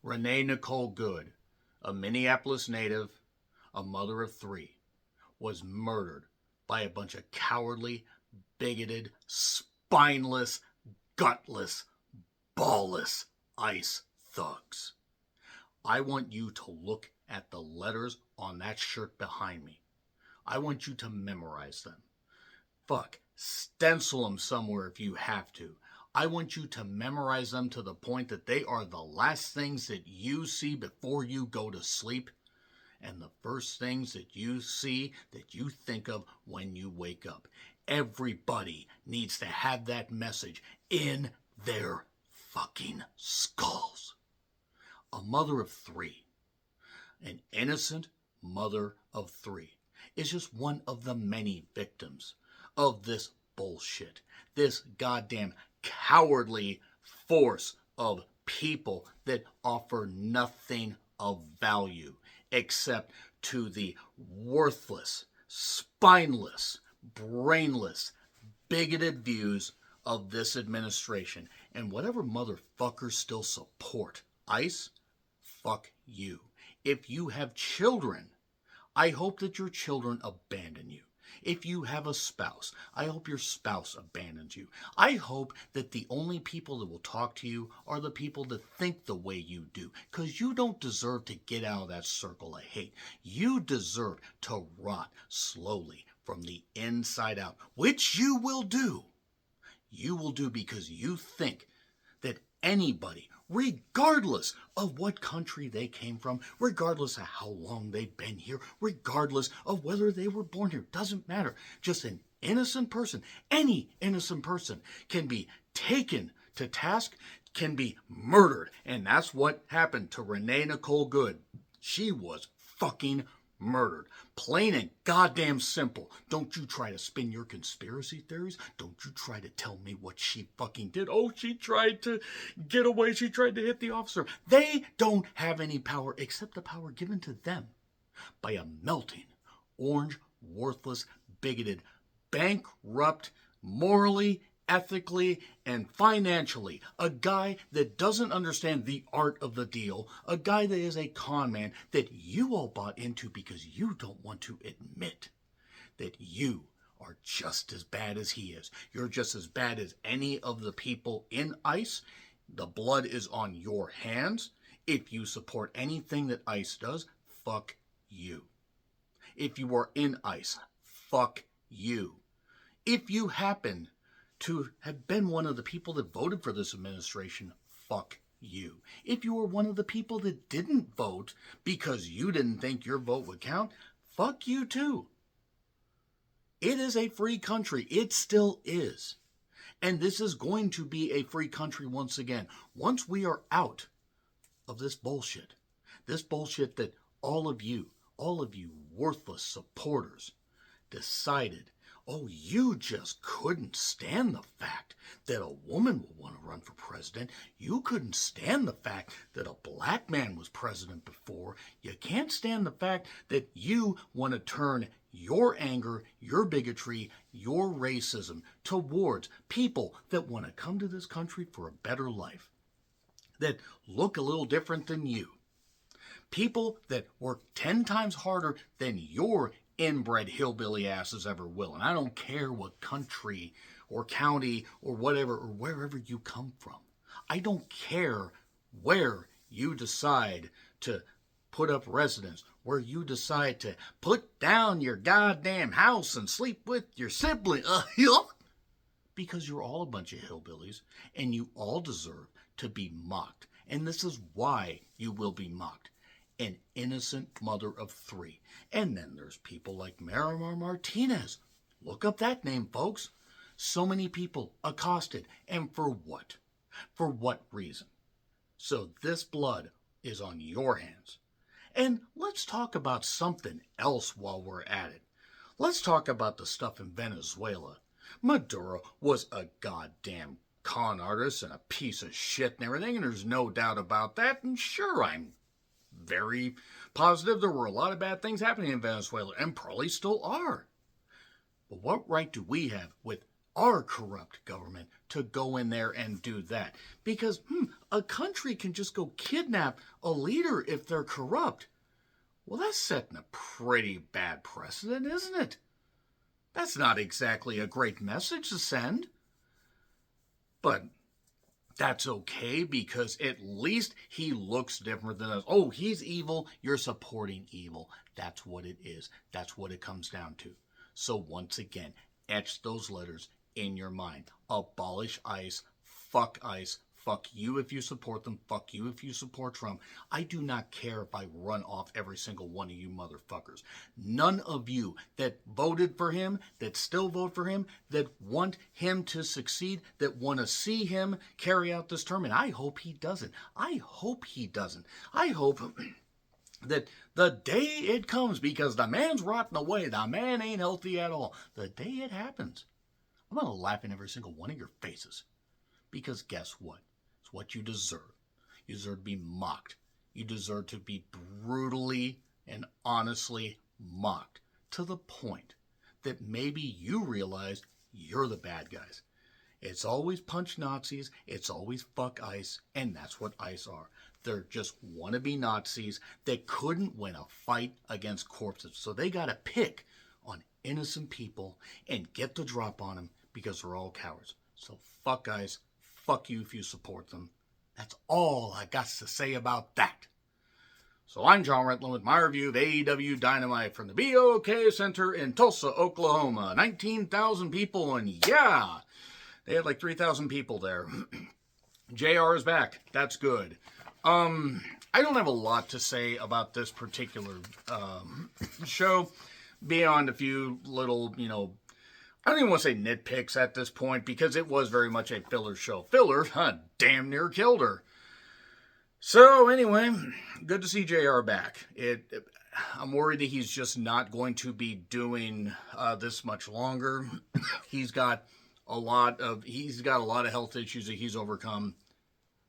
Renee Nicole Good, a Minneapolis native, a mother of three, was murdered by a bunch of cowardly, bigoted, spineless, gutless, ballless ICE thugs. I want you to look at the letters on that shirt behind me. I want you to memorize them. Fuck, stencil them somewhere if you have to. I want you to memorize them to the point that they are the last things that you see before you go to sleep, and the first things that you see that you think of when you wake up. Everybody needs to have that message in their fucking skulls. A mother of three, an innocent mother of three, is just one of the many victims of this bullshit, this goddamn cowardly force of people that offer nothing of value except to the worthless, spineless, brainless, bigoted views of this administration. And whatever motherfuckers still support ICE, fuck you. If you have children, I hope that your children abandon you. If you have a spouse, I hope your spouse abandons you. I hope that the only people that will talk to you are the people that think the way you do, because you don't deserve to get out of that circle of hate. You deserve to rot slowly from the inside out, which you will do. You will do because you think that anybody, regardless of what country they came from, regardless of how long they've been here, regardless of whether they were born here, doesn't matter. Just an innocent person, any innocent person can be taken to task, can be murdered. And that's what happened to Renee Nicole Good. She was fucking murdered. Plain and goddamn simple. Don't you try to spin your conspiracy theories. Don't you try to tell me what she fucking did. Oh, she tried to get away. She tried to hit the officer. They don't have any power except the power given to them by a melting, orange, worthless, bigoted, bankrupt, morally, ethically, and financially, a guy that doesn't understand the art of the deal, a guy that is a con man that you all bought into because you don't want to admit that you are just as bad as he is. You're just as bad as any of the people in ICE. The blood is on your hands. If you support anything that ICE does, fuck you. If you are in ICE, fuck you. If you happen to have been one of the people that voted for this administration, fuck you. If you were one of the people that didn't vote because you didn't think your vote would count, fuck you too. It is a free country. It still is. And this is going to be a free country once again. Once we are out of this bullshit that all of you worthless supporters decided, oh, you just couldn't stand the fact that a woman will want to run for president. You couldn't stand the fact that a black man was president before. You can't stand the fact that you want to turn your anger, your bigotry, your racism towards people that want to come to this country for a better life, that look a little different than you. People that work 10 times harder than your inbred hillbilly asses ever will. And I don't care what country or county or whatever or wherever you come from. I don't care where you decide to put up residence, where you decide to put down your goddamn house and sleep with your sibling. Because you're all a bunch of hillbillies and you all deserve to be mocked. And this is why you will be mocked. An innocent mother of three. And then there's people like Miramar Martinez. Look up that name, folks. So many people accosted. And for what? For what reason? So this blood is on your hands. And let's talk about something else while we're at it. Let's talk about the stuff in Venezuela. Maduro was a goddamn con artist and a piece of shit and everything, and there's no doubt about that. And sure, I'm very positive there were a lot of bad things happening in Venezuela, and probably still are. But what right do we have with our corrupt government to go in there and do that. Because a country can just go kidnap a leader if they're corrupt. Well, that's setting a pretty bad precedent, isn't it? That's not exactly a great message to send. But that's okay, because at least he looks different than us. Oh, he's evil, you're supporting evil. That's what it is. That's what it comes down to. So once again, etch those letters in your mind. Abolish ICE. Fuck ICE. Fuck you if you support them. Fuck you if you support Trump. I do not care if I run off every single one of you motherfuckers. None of you that voted for him, that still vote for him, that want him to succeed, that want to see him carry out this term, and I hope he doesn't. I hope he doesn't. I hope that the day it comes, because the man's rotting away, the man ain't healthy at all, the day it happens, I'm going to laugh in every single one of your faces. Because guess what? It's what you deserve. You deserve to be mocked. You deserve to be brutally and honestly mocked to the point that maybe you realize you're the bad guys. It's always punch Nazis. It's always fuck ICE. And that's what ICE are. They're just wannabe Nazis that couldn't win a fight against corpses. So they got to pick on innocent people and get the drop on them because they're all cowards. So fuck ICE. Fuck you if you support them. That's all I got to say about that. So I'm John Rant with my review of AEW Dynamite from the BOK Center in Tulsa, Oklahoma. 19,000 people, and yeah, they had like 3,000 people there. JR is back. That's good. I don't have a lot to say about this particular show beyond a few little, I don't even want to say nitpicks at this point, because it was very much a filler show. Filler damn near killed her. So anyway, good to see JR back. I'm worried that he's just not going to be doing this much longer. He's got a lot of health issues that he's overcome.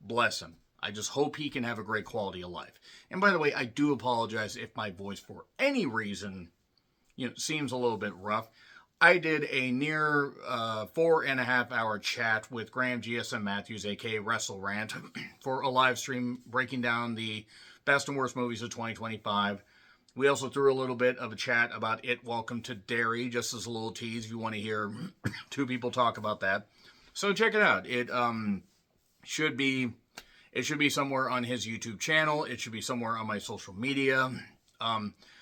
Bless him. I just hope he can have a great quality of life. And by the way, I do apologize if my voice for any reason, seems a little bit rough. I did a near 4.5 hour chat with Graham GSM Matthews, aka Rant, for a live stream breaking down the best and worst movies of 2025. We also threw a little bit of a chat about It Welcome to Derry, just as a little tease if you want to hear two people talk about that. So check it out. It should be somewhere on his YouTube channel. It should be somewhere on my social media.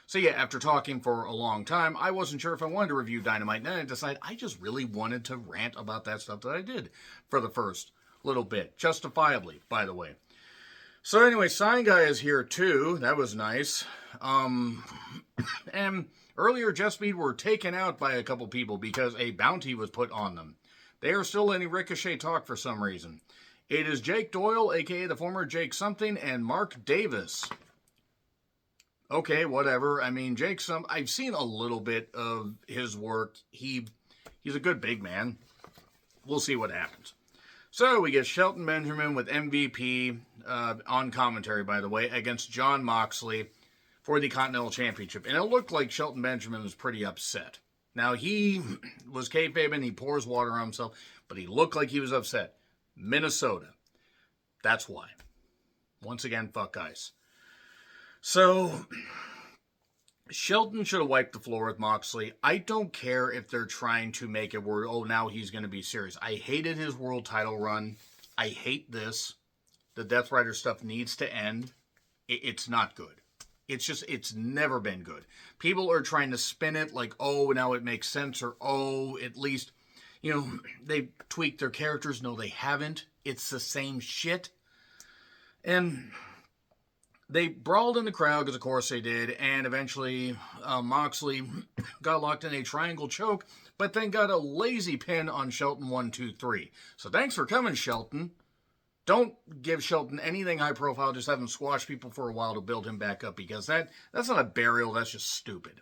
So yeah, after talking for a long time, I wasn't sure if I wanted to review Dynamite. And then I decided I just really wanted to rant about that stuff that I did for the first little bit. Justifiably, by the way. So anyway, Sign Guy is here too. That was nice. And earlier, Jeff Speed were taken out by a couple people because a bounty was put on them. They are still letting Ricochet talk for some reason. It is Jake Doyle, a.k.a. the former Jake Something, and Mark Davis. Okay, whatever. I mean, I've seen a little bit of his work. He's a good big man. We'll see what happens. So we get Shelton Benjamin with MVP on commentary, by the way, against Jon Moxley for the Continental Championship. And it looked like Shelton Benjamin was pretty upset. Now, he was kayfabing, he pours water on himself, but he looked like he was upset. Minnesota. That's why. Once again, fuck ICE. So, Shelton should have wiped the floor with Moxley. I don't care if they're trying to make it where, now he's going to be serious. I hated his world title run. I hate this. The Death Rider stuff needs to end. It's not good. It's never been good. People are trying to spin it like, now it makes sense, or, at least, they tweaked their characters. No, they haven't. It's the same shit. And they brawled in the crowd, because of course they did, and eventually Moxley got locked in a triangle choke, but then got a lazy pin on Shelton 1, 2, 3. So thanks for coming, Shelton. Don't give Shelton anything high profile, just have him squash people for a while to build him back up, because that's not a burial, that's just stupid.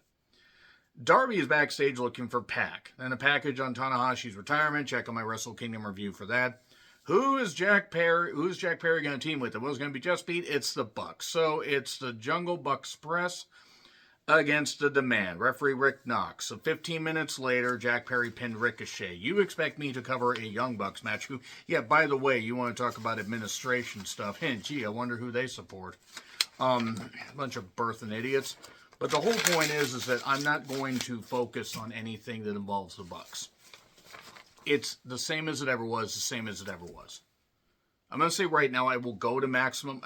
Darby is backstage looking for Pac, and a package on Tanahashi's retirement. Check out my Wrestle Kingdom review for that. Who's Jack Perry going to team with? It was going to be Just Speed. It's the Bucks. So it's the Jungle Buck Express against The Demand, referee Rick Knox. So 15 minutes later, Jack Perry pinned Ricochet. You expect me to cover a Young Bucks match? Who, yeah, by the way, you want to talk about administration stuff. Hey, gee, I wonder who they support. A bunch of birthing idiots. But the whole point is that I'm not going to focus on anything that involves the Bucks. It's the same as it ever was, the same as it ever was. I'm going to say right now, I will go to Maximum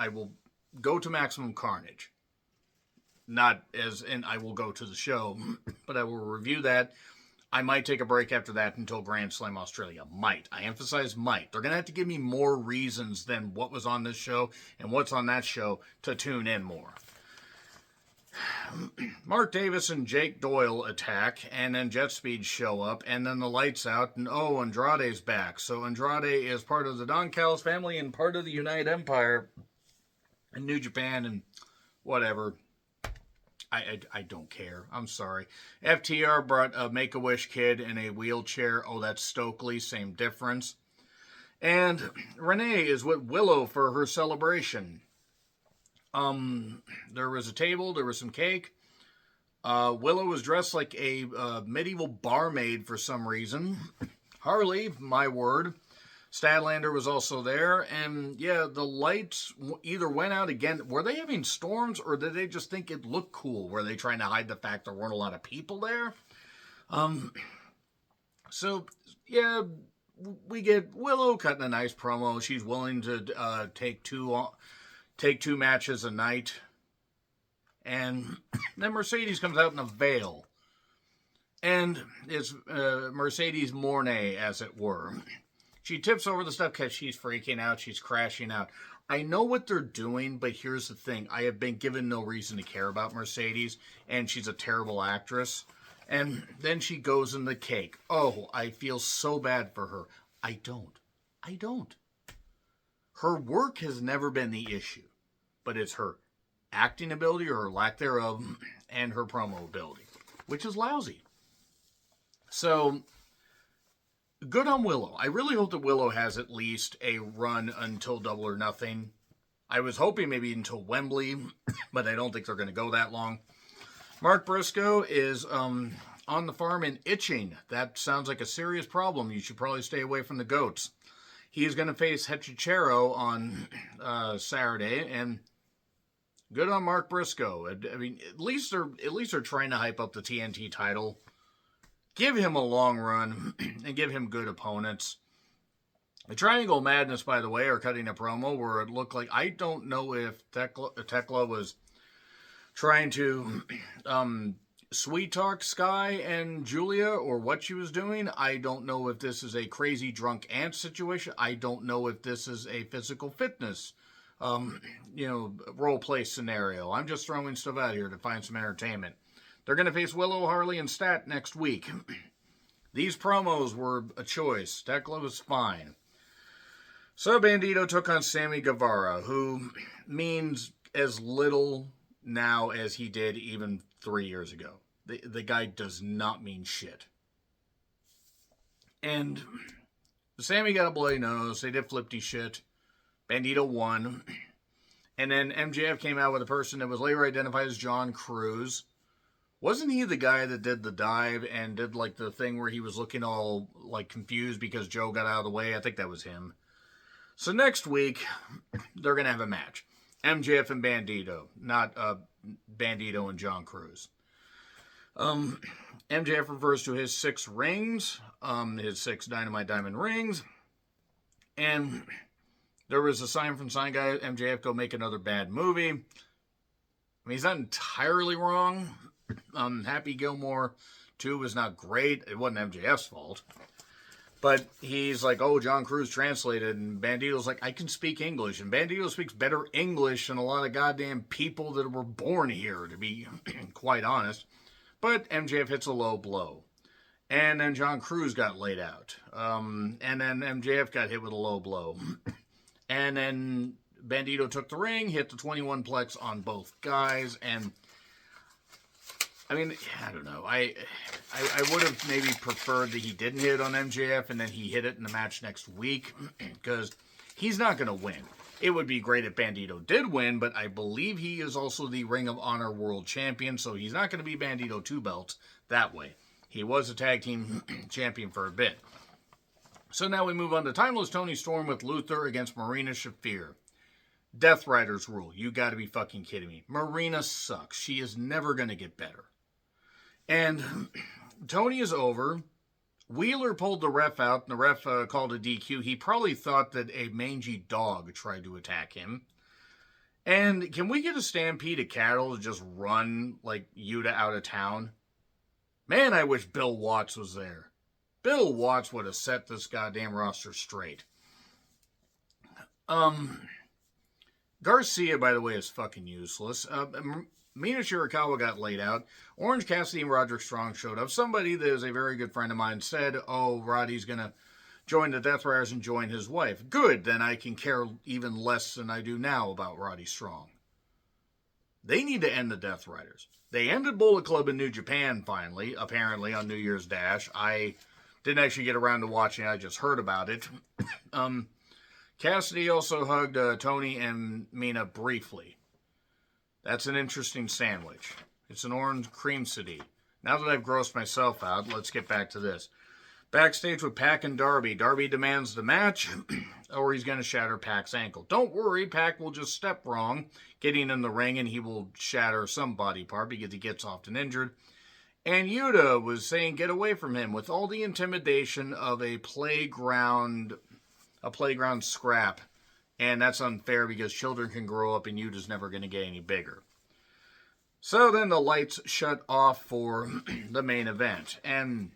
Carnage. Not as in I will go to the show, but I will review that. I might take a break after that until Grand Slam Australia. Might. I emphasize might. They're going to have to give me more reasons than what was on this show and what's on that show to tune in more. Mark Davis and Jake Doyle attack, and then Jet Speed show up, and then the lights out, and Andrade's back. So Andrade is part of the Don Callis family and part of the United Empire and New Japan and whatever. I don't care. I'm sorry. FTR brought a Make-A-Wish kid in a wheelchair. Oh, that's Stokely. Same difference. And Renee is with Willow for her celebration. There was a table. There was some cake. Willow was dressed like a medieval barmaid for some reason. Harley, my word. Statlander was also there, and yeah, the lights either went out again. Were they having storms, or did they just think it looked cool? Were they trying to hide the fact there weren't a lot of people there? So, yeah, we get Willow cutting a nice promo. She's willing to take two matches a night. And then Mercedes comes out in a veil. And it's Mercedes Mornay, as it were. She tips over the stuff because she's freaking out. She's crashing out. I know what they're doing, but here's the thing. I have been given no reason to care about Mercedes, and she's a terrible actress. And then she goes in the cake. Oh, I feel so bad for her. I don't. Her work has never been the issue, but it's her acting ability or her lack thereof and her promo ability, which is lousy. So, good on Willow. I really hope that Willow has at least a run until Double or Nothing. I was hoping maybe until Wembley, but I don't think they're going to go that long. Mark Briscoe is on the farm and itching. That sounds like a serious problem. You should probably stay away from the goats. He is going to face Hechicero on Saturday, and good on Mark Briscoe. I mean, at least they're trying to hype up the TNT title. Give him a long run and give him good opponents. The Triangle Madness, by the way, are cutting a promo where it looked like, I don't know if Tekla was trying to sweet talk Sky and Julia or what she was doing. I don't know if this is a crazy drunk aunt situation. I don't know if this is a physical fitness role play scenario. I'm just throwing stuff out here to find some entertainment. They're going to face Willow, Harley, and Stat next week. These promos were a choice. Tekla was fine. So Bandito took on Sammy Guevara, who means as little now as he did even 3 years ago. The guy does not mean shit. And Sammy got a bloody nose. They did flippy shit. Bandito won. And then MJF came out with a person that was later identified as John Cruz. Wasn't he the guy that did the dive and did like the thing where he was looking all like confused because Joe got out of the way? I think that was him. So next week, they're going to have a match. MJF and Bandito, not Bandito and John Cruz. MJF refers to his 6 rings, his 6 Dynamite Diamond rings. And there was a sign from Sign Guy, MJF go make another bad movie. I mean, he's not entirely wrong. Happy Gilmore 2 was not great. It wasn't MJF's fault. But he's like, oh, John Cruz translated. And Bandito's like, I can speak English. And Bandito speaks better English than a lot of goddamn people that were born here, to be quite honest. But MJF hits a low blow. And then John Cruz got laid out. And then MJF got hit with a low blow. And then Bandito took the ring, hit the 21 plex on both guys, and I mean, I don't know. I would have maybe preferred that he didn't hit on MJF and then he hit it in the match next week because he's not going to win. It would be great if Bandito did win, but I believe he is also the Ring of Honor World Champion, so he's not going to be Bandito 2 belts that way. He was a tag team champion for a bit. So now we move on to Timeless Tony Storm with Luther against Marina Shafir. Death Riders rule. You got to be fucking kidding me. Marina sucks. She is never going to get better. And Tony is over. Wheeler pulled the ref out, and the ref called a DQ. He probably thought that a mangy dog tried to attack him. And can we get a stampede of cattle to just run like Yuta out of town? Man, I wish Bill Watts was there. Bill Watts would have set this goddamn roster straight. Garcia, by the way, is fucking useless. Mina Shirakawa got laid out. Orange Cassidy and Roderick Strong showed up. Somebody that is a very good friend of mine said, oh, Roddy's going to join the Death Riders and join his wife. Good, then I can care even less than I do now about Roddy Strong. They need to end the Death Riders. They ended Bullet Club in New Japan, finally, apparently, on New Year's Dash. I didn't actually get around to watching it. I just heard about it. Cassidy also hugged Tony and Mina briefly. That's an interesting sandwich. It's an orange creamsicle. Now that I've grossed myself out, let's get back to this. Backstage with Pac and Darby. Darby demands the match, or he's going to shatter Pac's ankle. Don't worry, Pac will just step wrong, getting in the ring, and he will shatter some body part because he gets often injured. And Yuta was saying, get away from him, with all the intimidation of a playground scrap. And that's unfair because children can grow up and Yuta's never going to get any bigger. So then the lights shut off for the main event. And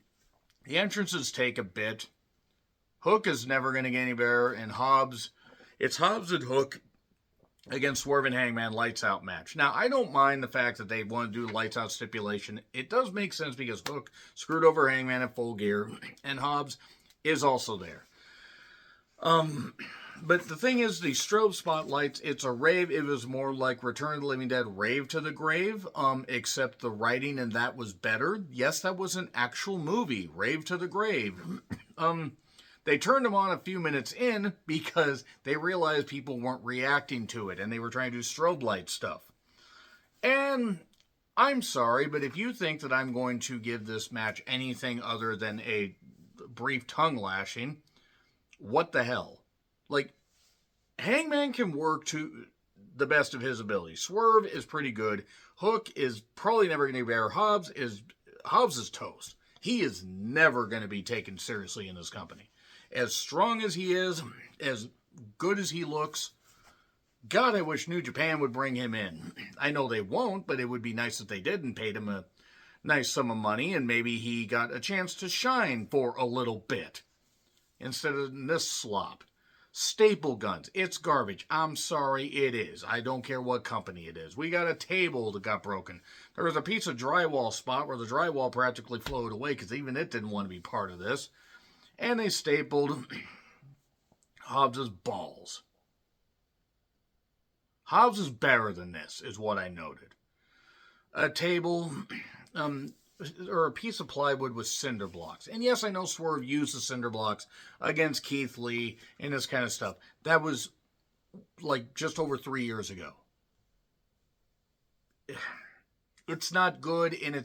the entrances take a bit. Hook is never going to get any better. And it's Hobbs and Hook against Swerve and Hangman lights out match. Now, I don't mind the fact that they want to do lights out stipulation. It does make sense because Hook screwed over Hangman at Full Gear. And Hobbs is also there. But the thing is, the strobe spotlights, it's a rave. It was more like Return of the Living Dead, Rave to the Grave, except the writing and that was better. Yes, that was an actual movie, Rave to the Grave. They turned them on a few minutes in because they realized people weren't reacting to it and they were trying to do strobe light stuff. And I'm sorry, but if you think that I'm going to give this match anything other than a brief tongue lashing, what the hell? Like, Hangman can work to the best of his ability. Swerve is pretty good. Hook is probably never going to be better. Hobbs is toast. He is never going to be taken seriously in this company. As strong as he is, as good as he looks, God, I wish New Japan would bring him in. I know they won't, but it would be nice if they did and paid him a nice sum of money and maybe he got a chance to shine for a little bit instead of this slop. Staple guns. It's garbage. I'm sorry, it is. I don't care what company it is. We got a table that got broken. There was a piece of drywall spot where the drywall practically flowed away because even it didn't want to be part of this. And they stapled Hobbs' balls. Hobbs is better than this, is what I noted. A table, or a piece of plywood with cinder blocks. And yes, I know Swerve used the cinder blocks against Keith Lee and this kind of stuff. That was like just over 3 years ago. It's not good, and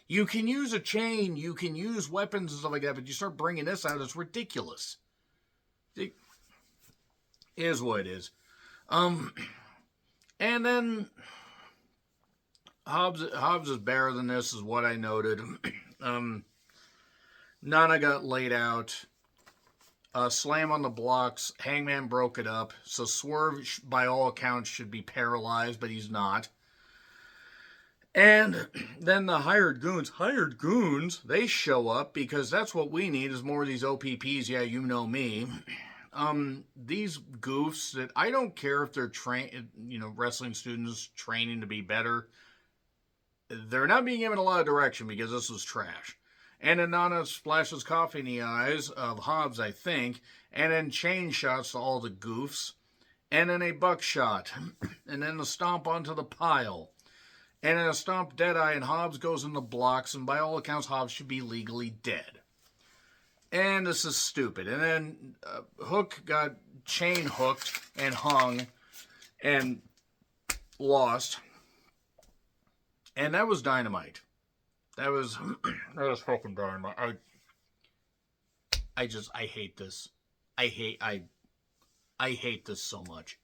you can use a chain, you can use weapons and stuff like that, but you start bringing this out, it's ridiculous. It is what it is. And then Hobbs is better than this, is what I noted. Nana got laid out. Slam on the blocks. Hangman broke it up. So Swerve, by all accounts, should be paralyzed, but he's not. And then the hired goons, they show up because that's what we need is more of these OPPs. Yeah, you know me. These goofs that I don't care if they're wrestling students training to be better. They're not being given a lot of direction because this was trash. And then Nana splashes coffee in the eyes of Hobbs, I think. And then chain shots to all the goofs. And then a buckshot. And then a stomp onto the pile. And then a stomp deadeye, and Hobbs goes in the blocks. And by all accounts, Hobbs should be legally dead. And this is stupid. And then Hook got chain hooked and hung and lost. And that was Dynamite. That was fucking Dynamite. I hate this. I hate this so much.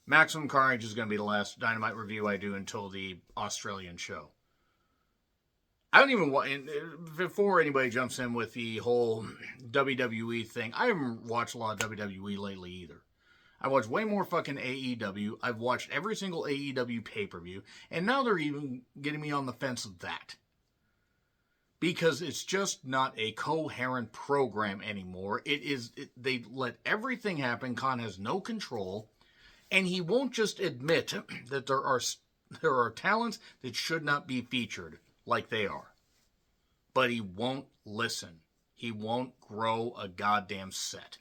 Maximum Carnage is going to be the last Dynamite review I do until the Australian show. I don't even want, before anybody jumps in with the whole WWE thing, I haven't watched a lot of WWE lately either. I watched way more fucking AEW. I've watched every single AEW pay-per-view, and now they're even getting me on the fence of that. Because it's just not a coherent program anymore. They let everything happen. Khan has no control, and he won't just admit that there are talents that should not be featured like they are. But he won't listen. He won't grow a goddamn set.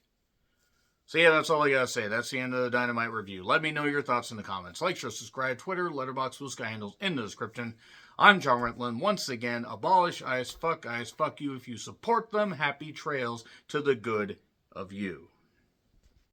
So yeah, that's all I gotta say. That's the end of the Dynamite review. Let me know your thoughts in the comments. Like, share, subscribe, Twitter, Letterboxd, Blue Sky handles in the description. I'm John Rentlund. Once again, abolish IS fuck you if you support them. Happy trails to the good of you.